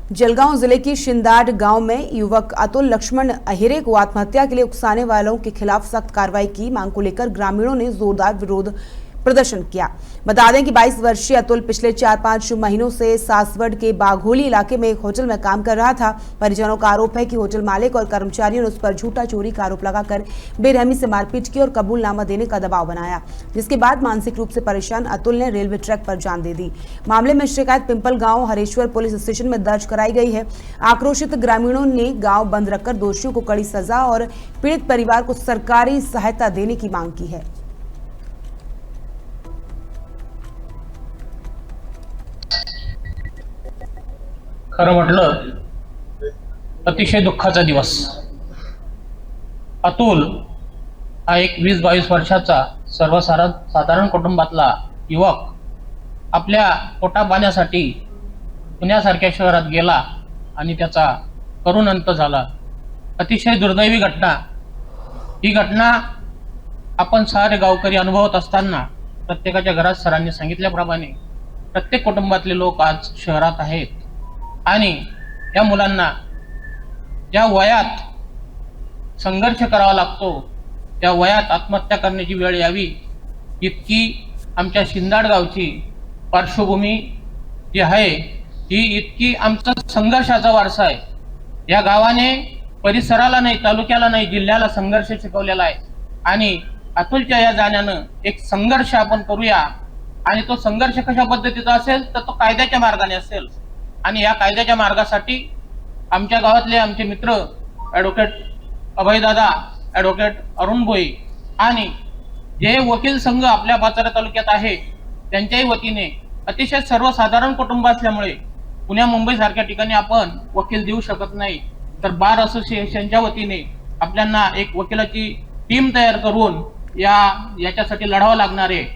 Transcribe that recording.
जलगांव जिले की शिंदाड गांव में युवक अतुल लक्ष्मण अहिरे को आत्महत्या के लिए उकसाने वालों के खिलाफ सख्त कार्रवाई की मांग को लेकर ग्रामीणों ने जोरदार विरोध प्रदर्शन किया। बता दें कि 22 वर्षीय अतुल पिछले 4-5 महीनों से सासवड़ के बाघोली इलाके में एक होटल में काम कर रहा था। परिजनों का आरोप है कि होटल मालिक और कर्मचारियों ने उस पर झूठा चोरी का आरोप लगाकर बेरहमी से मारपीट की और कबूलनामा देने का दबाव बनाया, जिसके बाद मानसिक रूप से परेशान अतुल ने रेलवे ट्रैक पर जान दे दी। मामले में शिकायत पिंपल गांव हरेश्वर पुलिस स्टेशन में दर्ज कराई गई है। आक्रोशित ग्रामीणों ने गांव बंद रखकर दोषियों को कड़ी सजा और पीड़ित परिवार को सरकारी सहायता देने की मांग की है। खरं म्हटलं अतिशय दुःखाचा दिवस। अतुल हा एक 20-22 वर्षाचा सर्वसाधारण कुटुंबातला युवक आपल्या पोटापाण्यासाठी पुण्यासारख्या शहरात गेला आणि त्याचा करुण अंत झाला। अतिशय दुर्दैवी घटना। ही घटना आपण सारे गावकरी अनुभवत असताना प्रत्येकाच्या घरात सरांनी सांगितल्याप्रमाणे प्रत्येक कुटुंबातले लोक आज शहरात आहेत आणि या मुलांना ज्या वयात संघर्ष करावा लागतो त्या वयात आत्महत्या करण्याची वेळ यावी इतकी आमच्या शिंदाड गावची पार्श्वभूमी जी आहे ही इतकी आमचा संघर्षाचा वारसा आहे। या गावाने परिसराला नाही, तालुक्याला नाही, जिल्ह्याला संघर्ष शिकवलेला आहे आणि अतुलच्या या जाण्यानं एक संघर्ष आपण करूया आणि तो संघर्ष कशा पद्धतीचा असेल तर तो कायद्याच्या मार्गाने असेल आणि या कायद्याच्या मार्गासाठी आमच्या गावातले आमचे मित्र ॲडव्होकेट अभयदादा, ॲडव्होकेट अरुण भोई आणि जे वकील संघ आपल्या पाचोरा तालुक्यात आहे त्यांच्याही वतीने अतिशय सर्वसाधारण कुटुंब असल्यामुळे पुण्या मुंबई सारख्या ठिकाणी आपण वकील देऊ शकत नाही, तर बार असोसिएशनच्या वतीने आपल्याला एक वकिलाची टीम तयार करून याच्यासाठी लढावं लागणार आहे।